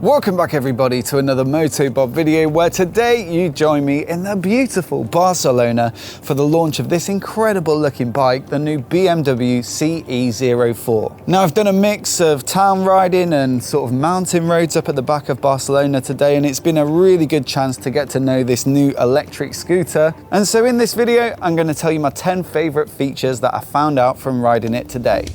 Welcome back everybody to another MOTOBOB video where today you join me in the beautiful Barcelona for the launch of this incredible looking bike, the new BMW CE04. Now I've done a mix of town riding and sort of mountain roads up at the back of Barcelona today, and it's been a really good chance to get to know this new electric scooter. And so in this video I'm going to tell you my 10 favourite features that I found out from riding it today.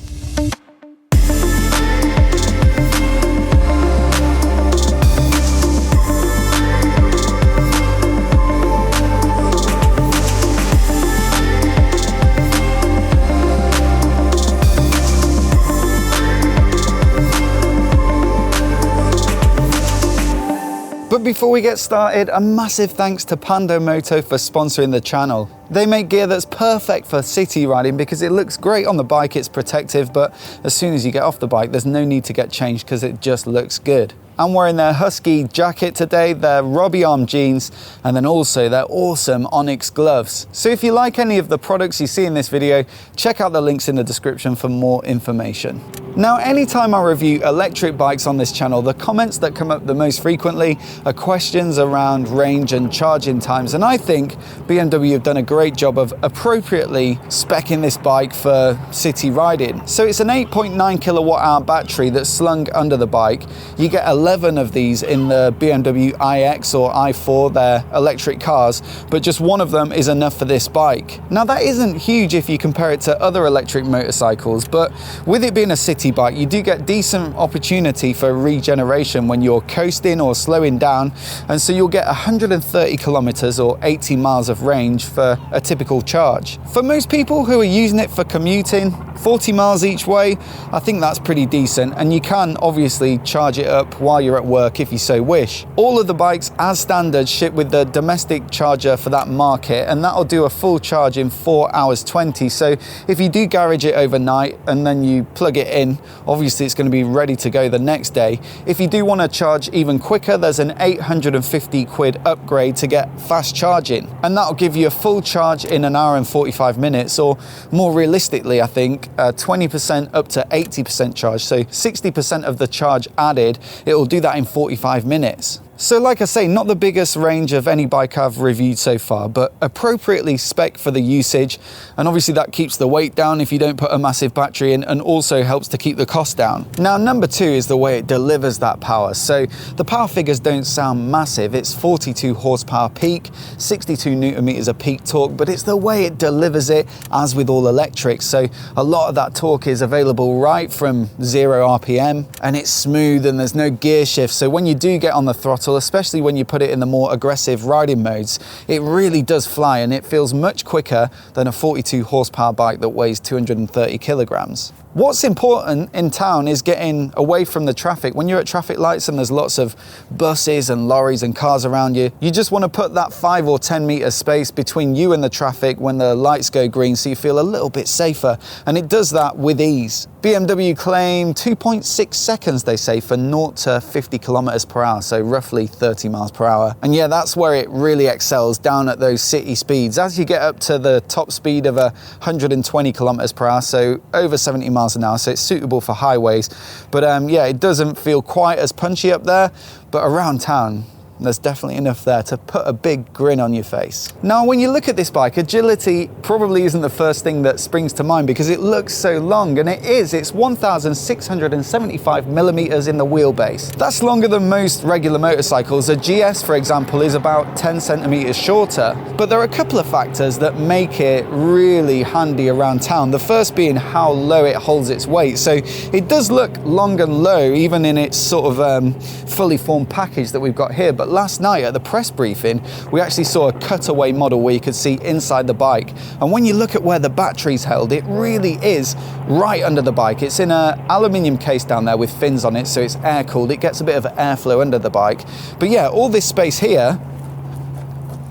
But before we get started, a massive thanks to Moto for sponsoring the channel. They make gear that's perfect for city riding because it looks great on the bike, it's protective, but as soon as you get off the bike, there's no need to get changed because it just looks good. I'm wearing their Husky jacket today, their Robbie Arm jeans, and then also their awesome Onyx gloves. So if you like any of the products you see in this video, check out the links in the description for more information. Now, anytime I review electric bikes on this channel, the comments that come up the most frequently are questions around range and charging times. And I think BMW have done a great job of appropriately speccing this bike for city riding. So it's an 8.9 kilowatt hour battery that's slung under the bike. You get 11 of these in the BMW iX or i4, they're electric cars, but just one of them is enough for this bike. Now that isn't huge if you compare it to other electric motorcycles, but with it being a city bike, you do get decent opportunity for regeneration when you're coasting or slowing down, and so you'll get 130 kilometers or 80 miles of range for a typical charge. For most people who are using it for commuting, 40 miles each way, I think that's pretty decent, and you can obviously charge it up while you're at work if you so wish. All of the bikes as standard ship with the domestic charger for that market, and that'll do a full charge in 4 hours 20. So if you do garage it overnight and then you plug it in, obviously it's going to be ready to go the next day. If you do want to charge even quicker, there's an 850 quid upgrade to get fast charging, and that'll give you a full charge in an hour and 45 minutes, or more realistically I think 20% up to 80% charge, so 60% of the charge added, it will do that in 45 minutes. So like I say, not the biggest range of any bike I've reviewed so far, but appropriately spec for the usage, and obviously that keeps the weight down if you don't put a massive battery in, and also helps to keep the cost down. Now number two is the way it delivers that power. So the power figures don't sound massive, it's 42 horsepower peak, 62 newton meters of peak torque, but it's the way it delivers it as with all electrics. So a lot of that torque is available right from 0 RPM, and it's smooth and there's no gear shift, so when you do get on the throttle, especially when you put it in the more aggressive riding modes, it really does fly, and it feels much quicker than a 42 horsepower bike that weighs 230 kilograms. What's important in town is getting away from the traffic. When you're at traffic lights and there's lots of buses and lorries and cars around you, you just want to put that 5 or 10 meter space between you and the traffic when the lights go green, so you feel a little bit safer, and it does that with ease. BMW claim 2.6 seconds, they say, for 0 to 50 kilometers per hour, so roughly 30 miles per hour. And yeah, that's where it really excels, down at those city speeds. As you get up to the top speed of 120 kilometers per hour, so over 70 miles an hour, so it's suitable for highways. But yeah, it doesn't feel quite as punchy up there, but around town, there's definitely enough there to put a big grin on your face. Now, when you look at this bike, agility probably isn't the first thing that springs to mind because it looks so long, and it is. It's 1,675 millimeters in the wheelbase. That's longer than most regular motorcycles. A GS, for example, is about 10 centimeters shorter. But there are a couple of factors that make it really handy around town. The first being how low it holds its weight. So it does look long and low, even in its sort of fully formed package that we've got here. But last night at the press briefing, we actually saw a cutaway model where you could see inside the bike. And when you look at where the battery's held, it really is right under the bike. It's in an aluminium case down there with fins on it, so it's air cooled. It gets a bit of airflow under the bike. But yeah, all this space here,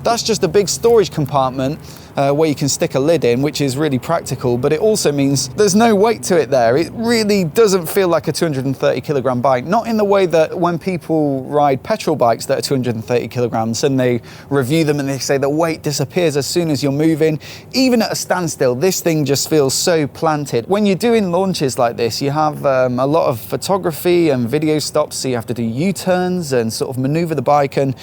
that's just a big storage compartment where you can stick a lid in, which is really practical, but it also means there's no weight to it there. It really doesn't feel like a 230 kilogram bike, not in the way that when people ride petrol bikes that are 230 kilograms and they review them and they say the weight disappears as soon as you're moving. Even at a standstill, this thing just feels so planted. When you're doing launches like this, you have a lot of photography and video stops, so you have to do U-turns and sort of maneuver the bike, and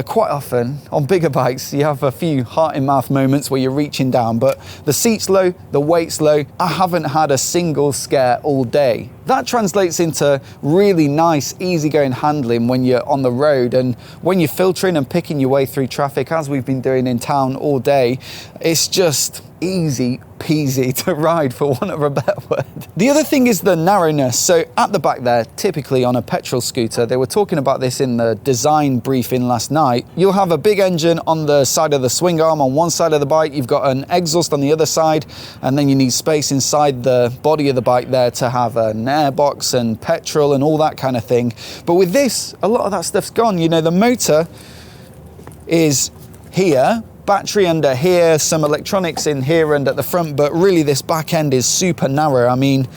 quite often on bigger bikes you have a few heart in mouth moments where you're reaching down, but the seat's low, the weight's low. I haven't had a single scare all day. That translates into really nice, easygoing handling when you're on the road, and when you're filtering and picking your way through traffic, as we've been doing in town all day. It's just easy peasy to ride, for want of a better word. The other thing is the narrowness. So at the back there, typically on a petrol scooter, they were talking about this in the design briefing last night, you'll have a big engine on the side of the swing arm on one side of the bike, you've got an exhaust on the other side, and then you need space inside the body of the bike there to have an airbox and petrol and all that kind of thing. But with this, a lot of that stuff's gone. You know, the motor is here, battery under here, some electronics in here and at the front, but really this back end is super narrow. I mean,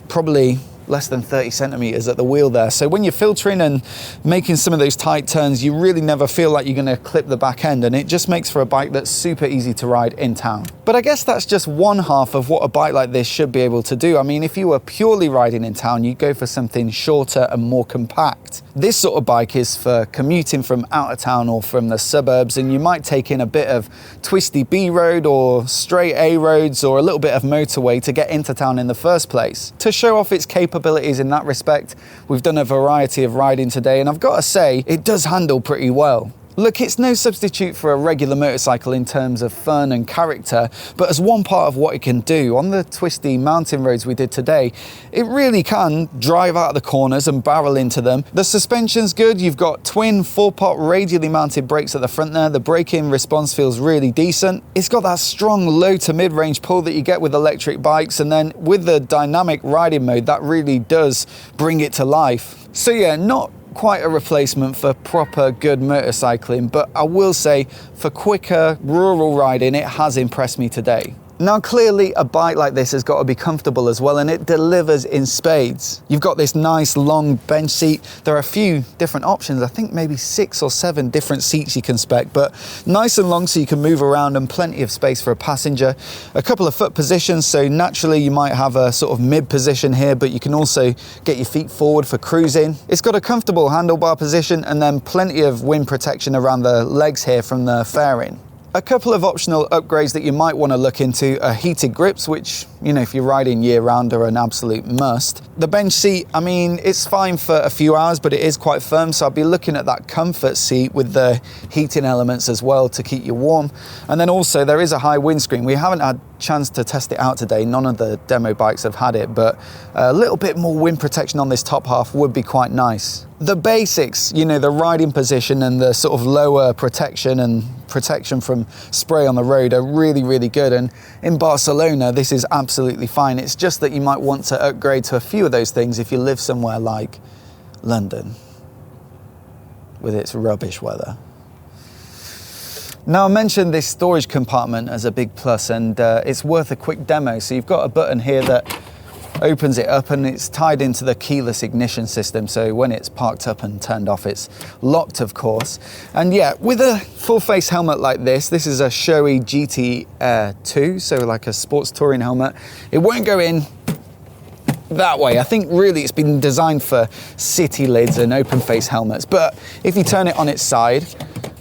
probably less than 30 centimeters at the wheel there. So when you're filtering and making some of those tight turns, you really never feel like you're going to clip the back end, and it just makes for a bike that's super easy to ride in town. But I guess that's just one half of what a bike like this should be able to do. I mean, if you were purely riding in town, you'd go for something shorter and more compact. This sort of bike is for commuting from out of town or from the suburbs, and you might take in a bit of twisty B road or straight A roads or a little bit of motorway to get into town in the first place. To show off its capabilities in that respect, we've done a variety of riding today, and I've got to say, it does handle pretty well. Look, it's no substitute for a regular motorcycle in terms of fun and character, but as one part of what it can do, on the twisty mountain roads we did today, it really can drive out of the corners and barrel into them. The suspension's good, you've got twin 4-pot radially mounted brakes at the front there, the braking response feels really decent. It's got that strong low to mid-range pull that you get with electric bikes, and then with the dynamic riding mode, that really does bring it to life. So yeah, not quite a replacement for proper good motorcycling, but I will say for quicker rural riding, it has impressed me today. Now clearly a bike like this has got to be comfortable as well, and it delivers in spades. You've got this nice long bench seat. There are a few different options, I think maybe 6 or 7 different seats you can spec, but nice and long so you can move around, and plenty of space for a passenger. A couple of foot positions, so naturally you might have a sort of mid position here, but you can also get your feet forward for cruising. It's got a comfortable handlebar position, and then plenty of wind protection around the legs here from the fairing. A couple of optional upgrades that you might want to look into are heated grips, which, you know, if you're riding year round are an absolute must. The bench seat, I mean, it's fine for a few hours, but it is quite firm, so I'll be looking at that comfort seat with the heating elements as well to keep you warm. And then also there is a high windscreen. We haven't had chance to test it out today, none of the demo bikes have had it, but a little bit more wind protection on this top half would be quite nice. The basics, you know, the riding position and the sort of lower protection and protection from spray on the road are really, really good, and in Barcelona this is absolutely fine. It's just that you might want to upgrade to a few of those things if you live somewhere like London with its rubbish weather. Now I mentioned this storage compartment as a big plus, and it's worth a quick demo. So you've got a button here that opens it up, and it's tied into the keyless ignition system, so when it's parked up and turned off it's locked, of course. And yeah, with a full face helmet like this is a Shoei GT Air 2, so like a sports touring helmet, it won't go in that way. I think really it's been designed for city lids and open face helmets, but if you turn it on its side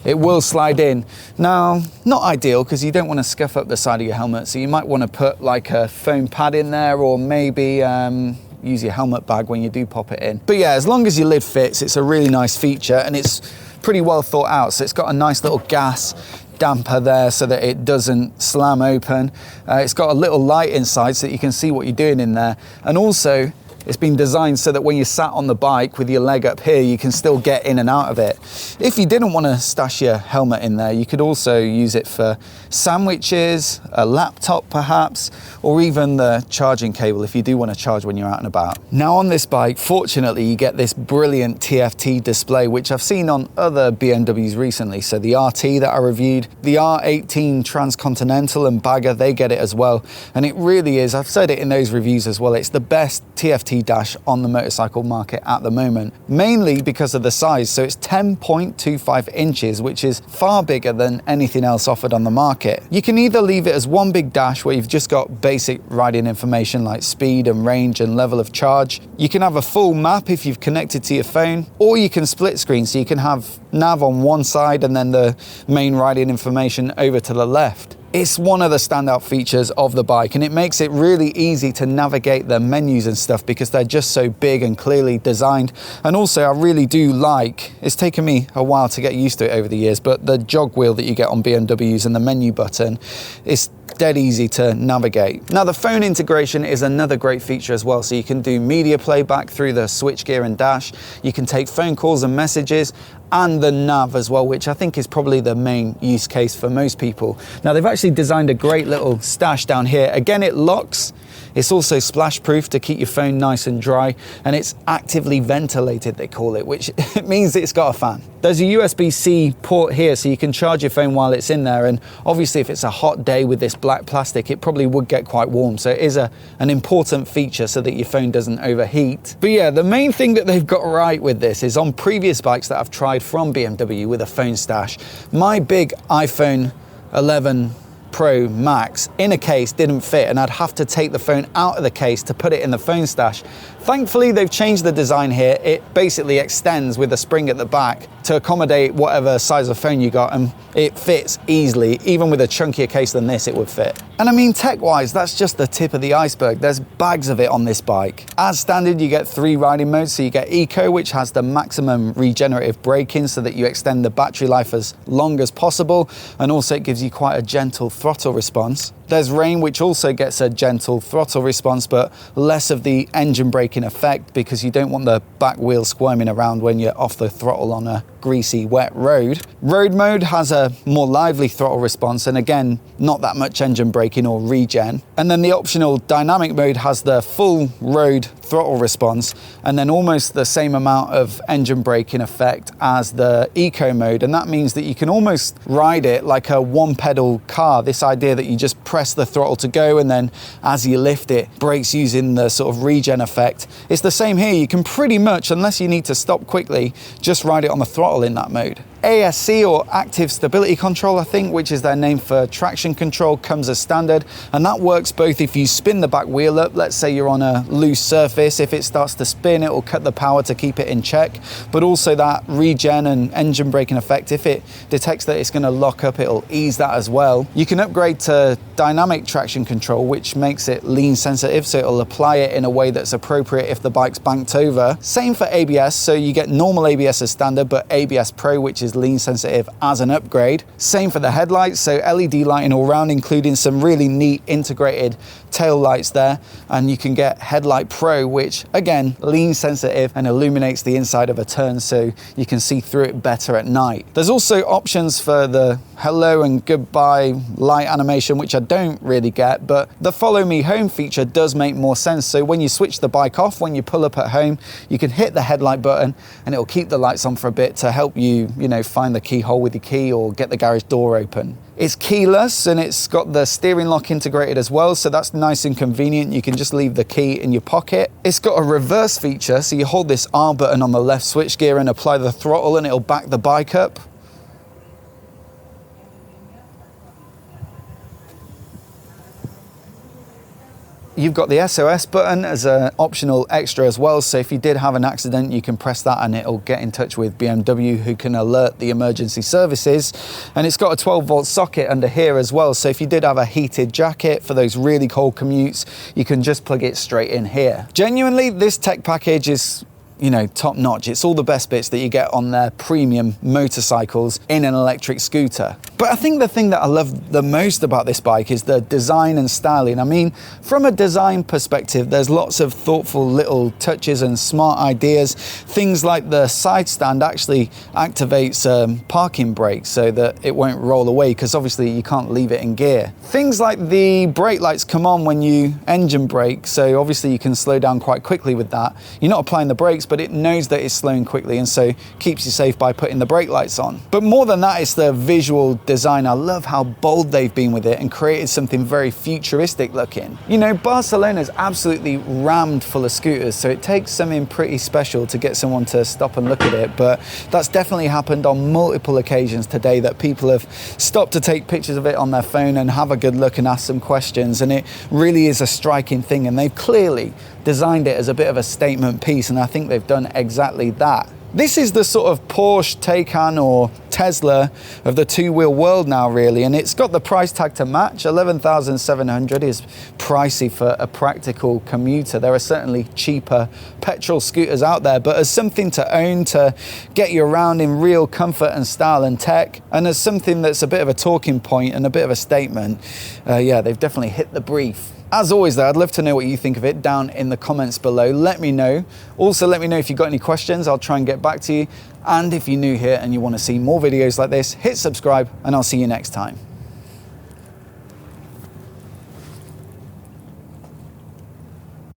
it will slide in. Now, not ideal because you don't want to scuff up the side of your helmet, so you might want to put like a foam pad in there, or maybe use your helmet bag when you do pop it in. But yeah, as long as your lid fits, it's a really nice feature, and it's pretty well thought out. So it's got a nice little gas damper there so that it doesn't slam open. It's got a little light inside so that you can see what you're doing in there, and also It's been designed so that when you're sat on the bike with your leg up here, you can still get in and out of it. If you didn't want to stash your helmet in there, you could also use it for sandwiches, a laptop perhaps, or even the charging cable if you do want to charge when you're out and about. Now on this bike, fortunately, you get this brilliant TFT display, which I've seen on other BMWs recently. So the RT that I reviewed, the R18 Transcontinental and Bagger, they get it as well. And it really is, I've said it in those reviews as well, it's the best TFT dash on the motorcycle market at the moment, mainly because of the size. So it's 10.25 inches, which is far bigger than anything else offered on the market. You can either leave it as one big dash where you've just got basic riding information like speed and range and level of charge. You can have a full map if you've connected to your phone, or you can split screen, so you can have nav on one side and then the main riding information over to the left. It's one of the standout features of the bike, and it makes it really easy to navigate the menus and stuff because they're just so big and clearly designed. And also I really do like, it's taken me a while to get used to it over the years, but the jog wheel that you get on BMWs and the menu button is dead easy to navigate. Now the phone integration is another great feature as well, so you can do media playback through the switchgear and dash, you can take phone calls and messages, and the nav as well, which I think is probably the main use case for most people. Now they've actually designed a great little stash down here. Again, it locks. It's also splash proof to keep your phone nice and dry, and it's actively ventilated, they call it, which means it's got a fan. There's a USB-C port here, so you can charge your phone while it's in there, and obviously if it's a hot day with this black plastic, it probably would get quite warm, so it is an important feature so that your phone doesn't overheat. But yeah, the main thing that they've got right with this is on previous bikes that I've tried from BMW with a phone stash, my big iPhone 11 Pro Max in a case didn't fit, and I'd have to take the phone out of the case to put it in the phone stash. Thankfully, they've changed the design here. It basically extends with a spring at the back to accommodate whatever size of phone you got, and it fits easily. Even with a chunkier case than this, it would fit. And I mean, tech-wise, that's just the tip of the iceberg. There's bags of it on this bike. As standard, you get 3 riding modes. So you get Eco, which has the maximum regenerative braking so that you extend the battery life as long as possible, and also it gives you quite a gentle throttle response. There's Rain, which also gets a gentle throttle response, but less of the engine braking effect because you don't want the back wheel squirming around when you're off the throttle on a greasy, wet road. Road mode has a more lively throttle response, and again, not that much engine braking or regen. And then the optional dynamic mode has the full road throttle response, and then almost the same amount of engine braking effect as the Eco mode. And that means that you can almost ride it like a one-pedal car. This idea that you just press the throttle to go, and then as you lift it, brakes using the sort of regen effect. It's the same here. You can pretty much, unless you need to stop quickly, just ride it on the throttle in that mode. ASC, or Active Stability Control, I think, which is their name for traction control, comes as standard, and that works both if you spin the back wheel up. Let's say you're on a loose surface, if it starts to spin, it will cut the power to keep it in check, but also that regen and engine braking effect, if it detects that it's going to lock up, it'll ease that as well. You can upgrade to dynamic traction control, which makes it lean sensitive, so it'll apply it in a way that's appropriate if the bike's banked over. Same for ABS, so you get normal ABS as standard, but ABS Pro, which is lean sensitive, as an upgrade. Same for the headlights, so LED lighting all round, including some really neat integrated tail lights there, and you can get Headlight Pro, which again, lean sensitive and illuminates the inside of a turn so you can see through it better at night. There's also options for the hello and goodbye light animation, which I don't really get, but the follow me home feature does make more sense. So when you switch the bike off, when you pull up at home, you can hit the headlight button and it'll keep the lights on for a bit to help you, find the keyhole with your key or get the garage door open. It's keyless, and it's got the steering lock integrated as well, so that's nice and convenient. You can just leave the key in your pocket. It's got a reverse feature, so you hold this R button on the left switch gear and apply the throttle and it'll back the bike up. You've got the SOS button as an optional extra as well, so if you did have an accident, you can press that and it'll get in touch with BMW, who can alert the emergency services. And it's got a 12-volt socket under here as well, so if you did have a heated jacket for those really cold commutes, you can just plug it straight in here. Genuinely, this tech package is you know, top notch. It's all the best bits that you get on their premium motorcycles in an electric scooter. But I think the thing that I love the most about this bike is the design and styling. I mean, from a design perspective, there's lots of thoughtful little touches and smart ideas. Things like the side stand actually activates parking brakes so that it won't roll away, because obviously you can't leave it in gear. Things like the brake lights come on when you engine brake, so obviously you can slow down quite quickly with that. You're not applying the brakes, but it knows that it's slowing quickly, and so keeps you safe by putting the brake lights on. But more than that, it's the visual design. I love how bold they've been with it and created something very futuristic looking. You know, Barcelona's absolutely rammed full of scooters, so it takes something pretty special to get someone to stop and look at it. But that's definitely happened on multiple occasions today, that people have stopped to take pictures of it on their phone and have a good look and ask some questions, and it really is a striking thing, and they've clearly designed it as a bit of a statement piece, and I think they've done exactly that. This is the sort of Porsche Taycan or Tesla of the two-wheel world now, really, and it's got the price tag to match. 11,700 is pricey for a practical commuter. There are certainly cheaper petrol scooters out there, but as something to own, to get you around in real comfort and style and tech, and as something that's a bit of a talking point and a bit of a statement, yeah, they've definitely hit the brief. As always though, I'd love to know what you think of it down in the comments below. Let me know. Also, let me know if you've got any questions. I'll try and get back to you. And if you're new here and you want to see more videos like this, hit subscribe, and I'll see you next time.